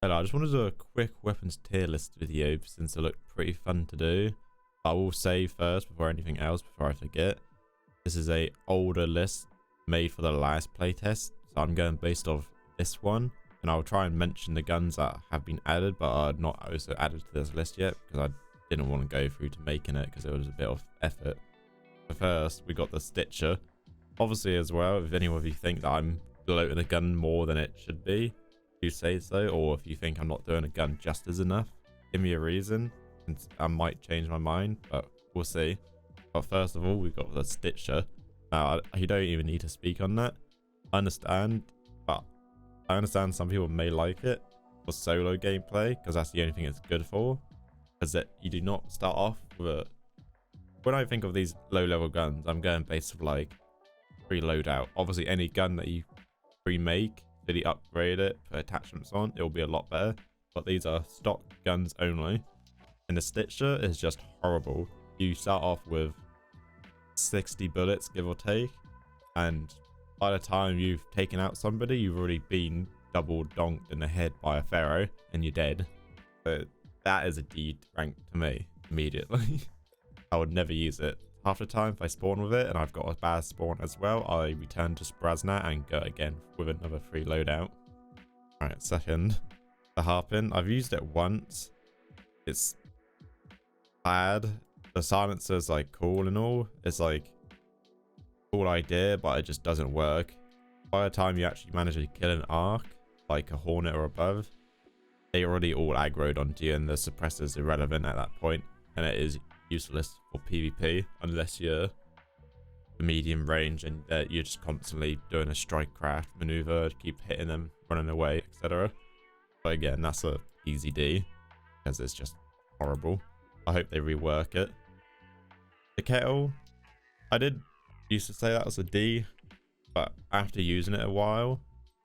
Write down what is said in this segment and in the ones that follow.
Hello, I just wanted to do a quick weapons tier list video since it looked pretty fun to do. I will say first, before anything else, before I forget, this is a older list made for the last playtest, so I'm going based off this one, and I'll try and mention the guns that have been added but are not also added to this list yet because I didn't want to go through to making it because it was a bit of effort. So first, we got the Stitcher. Obviously as well, if any of you think that I'm bloating the gun more than it should be, you say so, or if you think I'm not doing a gun justice enough, give me a reason and I might change my mind, but we'll see. But first of all, we've got the Stitcher. Now, you don't even need to speak on that. I understand, but I understand some people may like it for solo gameplay because that's the only thing it's good for, because that you do not start off with a... When I think of these low level guns, I'm going based of like free loadout. Obviously any gun that you remake, really upgrade it, put attachments on, it will be a lot better, but these are stock guns only, and the Stitcher is just horrible. You start off with 60 bullets give or take, and by the time you've taken out somebody, you've already been double donked in the head by a pharaoh and you're dead. So that is a D rank to me immediately. I would never use it. Half the time if I spawn with it and I've got a bad spawn as well, I return to Sprazna and go again with another free loadout. Alright, second, the Harpin. I've used it once. It's bad. The silencer's like cool and all. It's like cool idea, but it just doesn't work. By the time you actually manage to kill an arc, like a hornet or above, they already all aggroed onto you and the suppressor's irrelevant at that point, and it is useless for PvP unless you're medium range and you're just constantly doing a strike craft maneuver to keep hitting them, running away, etc. But again, that's a easy D because it's just horrible. I hope they rework it. The Kettle, I did used to say that was a D, but after using it a while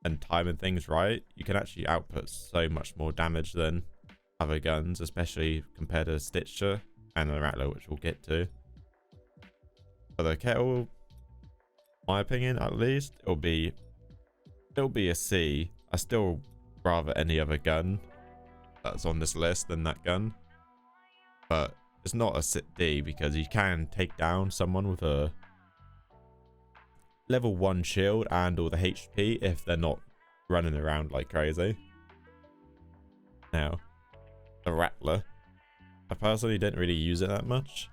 and timing things right, you can actually output so much more damage than other guns, especially compared to Stitcher and the Rattler, which we'll get to. For the Kettle, my opinion at least, it'll be a C. I still rather any other gun that's on this list than that gun, but it's not a sit D because you can take down someone with a level 1 shield and all the HP if they're not running around like crazy. Now, the Rattler, I personally didn't really use it that much.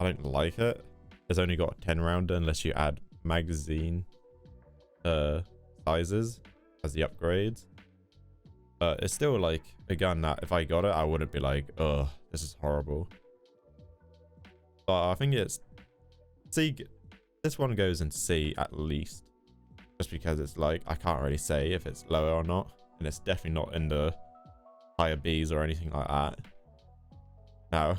I don't like it. It's only got a 10 rounder unless you add magazine sizes as the upgrades. But it's still like a gun that if I got it, I wouldn't be like, oh, this is horrible. But I think it's C. This one goes in C at least, just because it's like, I can't really say if it's lower or not, and it's definitely not in the higher Bs or anything like that. Now,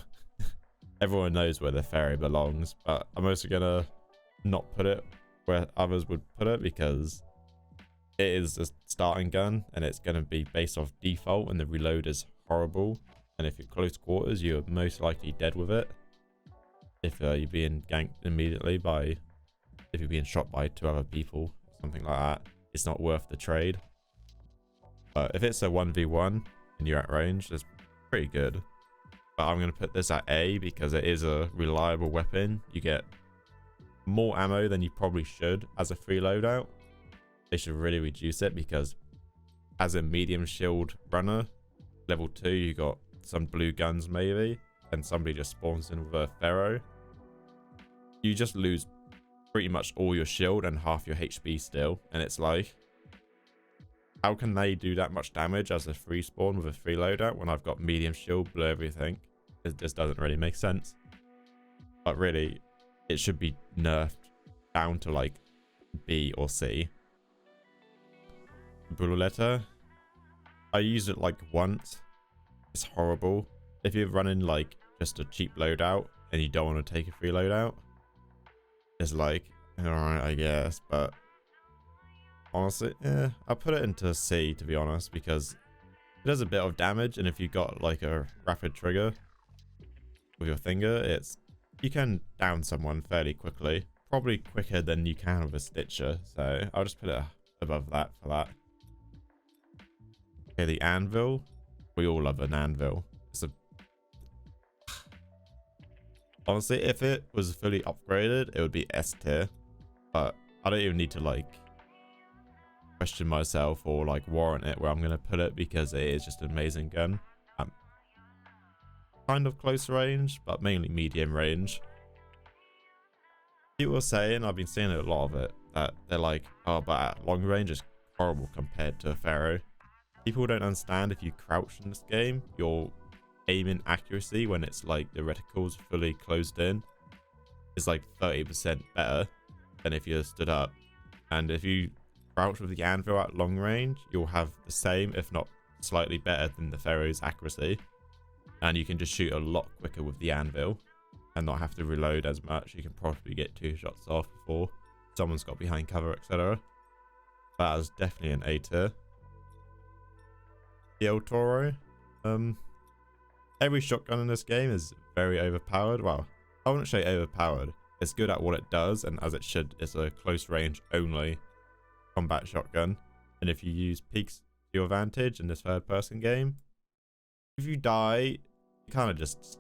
everyone knows where the fairy belongs, but I'm also gonna not put it where others would put it because it is a starting gun and it's gonna be based off default, and the reload is horrible. And if you're close quarters, you're most likely dead with it. If you're being ganked immediately by, if you're being shot by 2 other people, something like that, it's not worth the trade. But if it's a 1v1 and you're at range, it's pretty good. But I'm going to put this at A because it is a reliable weapon. You get more ammo than you probably should as a free loadout. They should really reduce it because as a medium shield runner, level 2, you got some blue guns maybe, and somebody just spawns in with a pharaoh. You just lose pretty much all your shield and half your HP still. And it's like, how can they do that much damage as a free spawn with a free loadout when I've got medium shield, blue everything? It just doesn't really make sense. But really, it should be nerfed down to like B or C. Bullet, I used it like once. It's horrible. If you're running like just a cheap loadout and you don't want to take a free loadout, it's like, alright, I guess, but honestly, yeah, I'll put it into C to be honest, because it does a bit of damage, and if you got like a rapid trigger with your finger, you can down someone fairly quickly, probably quicker than you can with a Stitcher, so I'll just put it above that for that. Okay, the anvil. We all love an anvil. It's a... Honestly, if it was fully upgraded, it would be S tier. But I don't even need to like question myself or like warrant it where I'm going to put it, because it is just an amazing gun. Kind of close range, but mainly medium range. People are saying, I've been seeing a lot of it, that they're like, oh, but at long range it's horrible compared to a Pharaoh. People don't understand, if you crouch in this game, your aiming accuracy when it's like the reticle's fully closed in is like 30% better than if you stood up. And if you crouch with the anvil at long range, you'll have the same, if not slightly better than the Pharaoh's accuracy. And you can just shoot a lot quicker with the anvil and not have to reload as much. You can probably get 2 shots off before someone's got behind cover, etc. That is definitely an A tier. The El Toro. Every shotgun in this game is very overpowered. Well, I wouldn't say overpowered. It's good at what it does, and as it should, it's a close range only combat shotgun. And if you use peeks to your advantage in this third person game, if you die, kind of just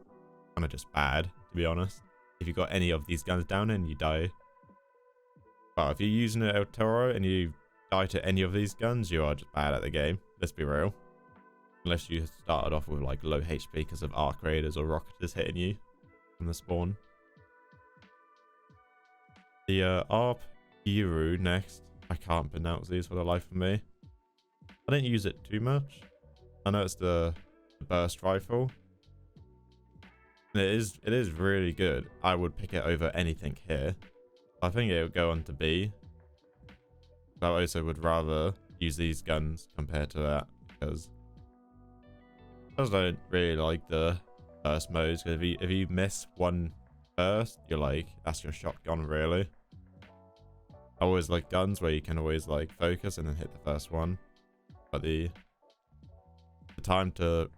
bad, to be honest. If you got any of these guns down and you die. Well, if you're using an El Toro and you die to any of these guns, you are just bad at the game. Let's be real. Unless you started off with like low HP because of arc raiders or rocketers hitting you from the spawn. The ARP Iru next. I can't pronounce these for the life of me. I didn't use it too much. I know it's the burst rifle. And it is really good. I would pick it over anything here. I think it would go on to B. But I also would rather use these guns compared to that, because I just don't really like the burst modes. Because if you miss one burst, you're like, that's your shotgun really. I always like guns where you can always like focus and then hit the first one. But the time to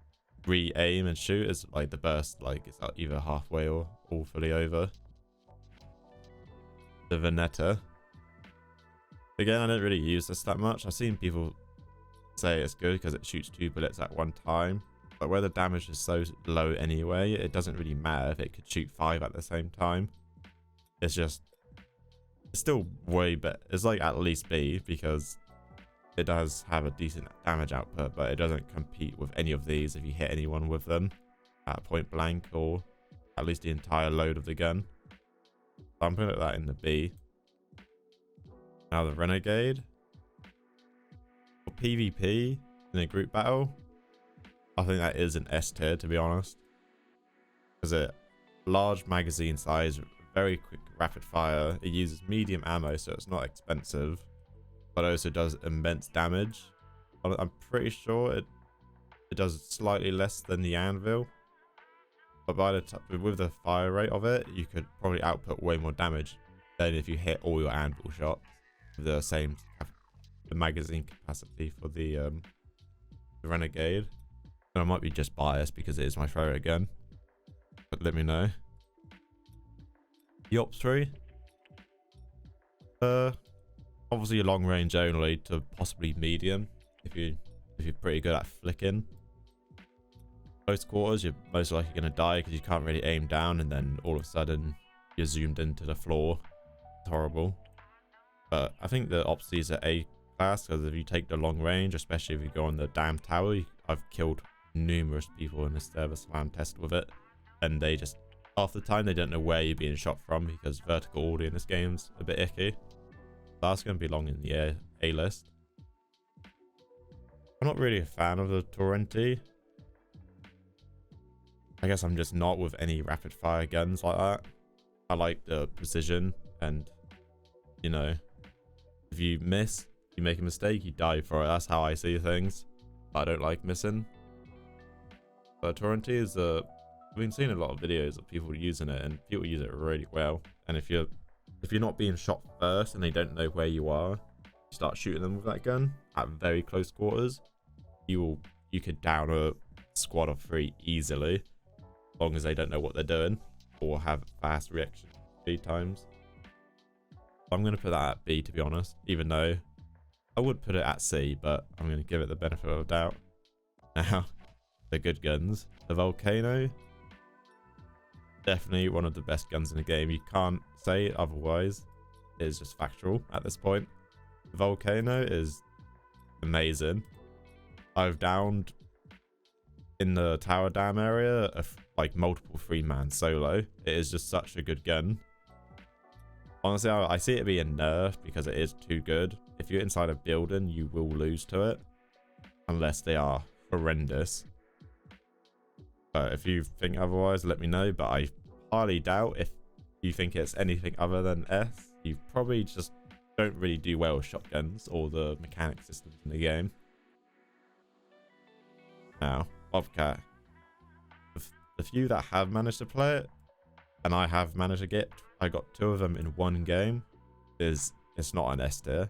re-aim and shoot is like the burst, like it's either halfway or all fully over. The Veneta. Again, I don't really use this that much. I've seen people say it's good because it shoots 2 bullets at one time. But where the damage is so low anyway, it doesn't really matter if it could shoot 5 at the same time. It's just... It's still way better. It's like at least B, because it does have a decent damage output, but it doesn't compete with any of these if you hit anyone with them at point blank, or at least the entire load of the gun. So I'm putting that in the B. Now the Renegade. For PvP in a group battle, I think that is an S tier, to be honest. Because it large magazine size, very quick rapid fire. It uses medium ammo, so it's not expensive, but also does immense damage. I'm pretty sure it does slightly less than the anvil, but by the with the fire rate of it, you could probably output way more damage than if you hit all your anvil shots with the same magazine capacity for the Renegade. And I might be just biased because it is my favorite gun, but let me know. The Ops 3. Obviously long range only to possibly medium if you're pretty good at flicking. Close quarters, you're most likely going to die because you can't really aim down, and then all of a sudden you're zoomed into the floor. It's horrible. But I think the Opsies are A class, because if you take the long range, especially if you go on the damn tower, I've killed numerous people in this server slam test with it, and they just, half the time they don't know where you're being shot from, because vertical audio in this game's a bit icky. So that's going to belong in the A list. I'm not really a fan of the Torrenti. I guess I'm just not with any rapid fire guns like that. I like the precision, and you know, if you miss, you make a mistake, you die for it. That's how I see things. I don't like missing. But Torrenti is I've been seeing a lot of videos of people using it, and people use it really well. And if you're not being shot first and they don't know where you are, you start shooting them with that gun at very close quarters, you could down a squad of 3 easily, as long as they don't know what they're doing or have fast reaction speed times. I'm going to put that at B, to be honest, even though I would put it at C, but I'm going to give it the benefit of the doubt. Now, the good guns. The Volcano, definitely one of the best guns in the game. You can't say otherwise. It is just factual at this point. The Volcano is amazing. I've downed in the tower dam area like multiple 3-man solo. It is just such a good gun. Honestly, I see it being nerfed because it is too good. If you're inside a building, you will lose to it unless they are horrendous. But if you think otherwise, let me know. But I highly doubt if you think it's anything other than S. You probably just don't really do well with shotguns or the mechanic systems in the game. Now, Bobcat. The few that have managed to play it, and I have managed to get, I got 2 of them in one game, it's not an S tier.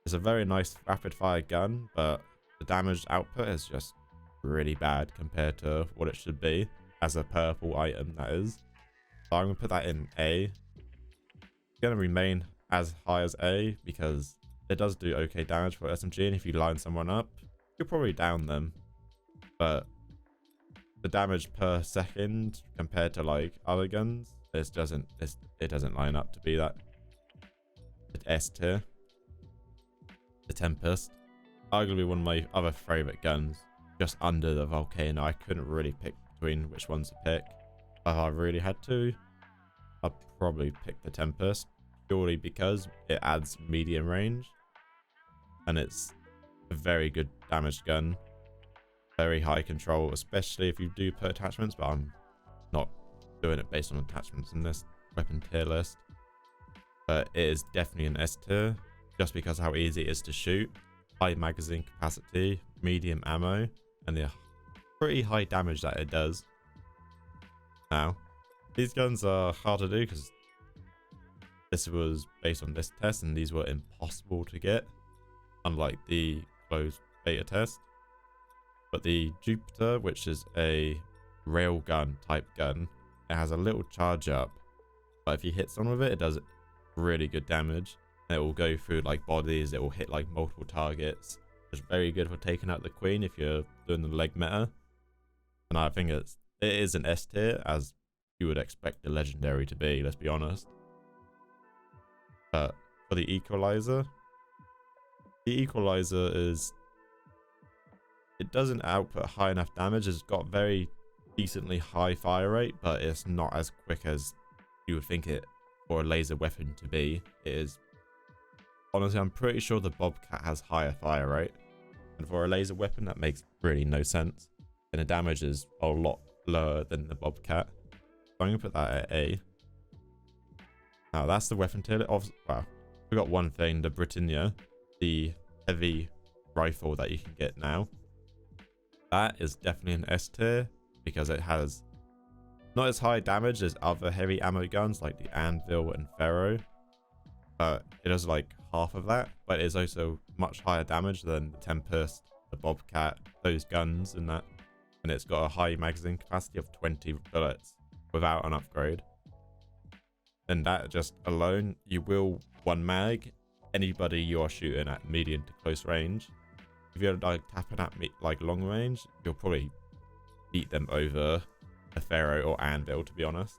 It's a very nice rapid fire gun, but the damage output is just really bad compared to what it should be as a purple item, that is. So I'm going to put that in A. It's going to remain as high as A because it does do okay damage for SMG, and if you line someone up, you'll probably down them. But the damage per second compared to like other guns, it doesn't line up to be that. S tier. The Tempest, arguably one of my other favorite guns, just under the Volcano. I couldn't really pick between which ones to pick. If I really had to, I'd probably pick the Tempest, purely because it adds medium range and it's a very good damage gun. Very high control, especially if you do put attachments, but I'm not doing it based on attachments in this weapon tier list. But it is definitely an S tier just because how easy it is to shoot, high magazine capacity, medium ammo, and the pretty high damage that it does. Now, these guns are hard to do because this was based on this test and these were impossible to get, unlike the closed beta test. But the Jupiter, which is a railgun type gun, it has a little charge up, but if you hit someone with it, it does really good damage. And it will go through like bodies, it will hit like multiple targets. It's very good for taking out the Queen if you're doing the leg meta. And I think it is an S tier, as you would expect the legendary to be, let's be honest. But for the Equalizer is, it doesn't output high enough damage. It's got very decently high fire rate, but it's not as quick as you would think it for a laser weapon to be. It is, honestly, I'm pretty sure the Bobcat has higher fire rate, and for a laser weapon that makes really no sense, and the damage is a lot lower than the Bobcat. So I'm gonna put that at A. Now that's the weapon tier. Wow, we got one thing, the Britannia, the heavy rifle that you can get now. That is definitely an S tier because it has not as high damage as other heavy ammo guns like the Anvil and Pharaoh. It does like half of that, but it is also much higher damage than the Tempest, the Bobcat, those guns and that. And it's got a high magazine capacity of 20 bullets without an upgrade. And that just alone, you will one mag anybody you are shooting at medium to close range. If you're like tapping at me like long range, you'll probably beat them over a Pharaoh or Anvil, to be honest.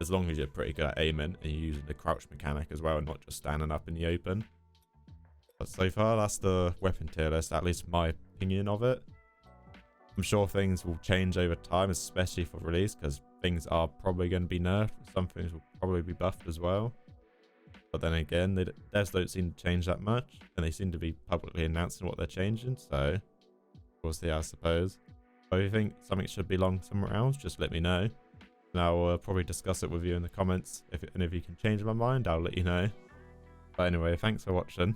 As long as you're pretty good at aiming and you're using the crouch mechanic as well and not just standing up in the open. But so far, that's the weapon tier list, at least my opinion of it. I'm sure things will change over time, especially for release, because things are probably going to be nerfed. Some things will probably be buffed as well. But then again, devs don't seem to change that much, and they seem to be publicly announcing what they're changing, so we'll see, I suppose. If you think something should belong somewhere else, just let me know. And I'll probably discuss it with you in the comments. And if you can change my mind, I'll let you know. But anyway, thanks for watching.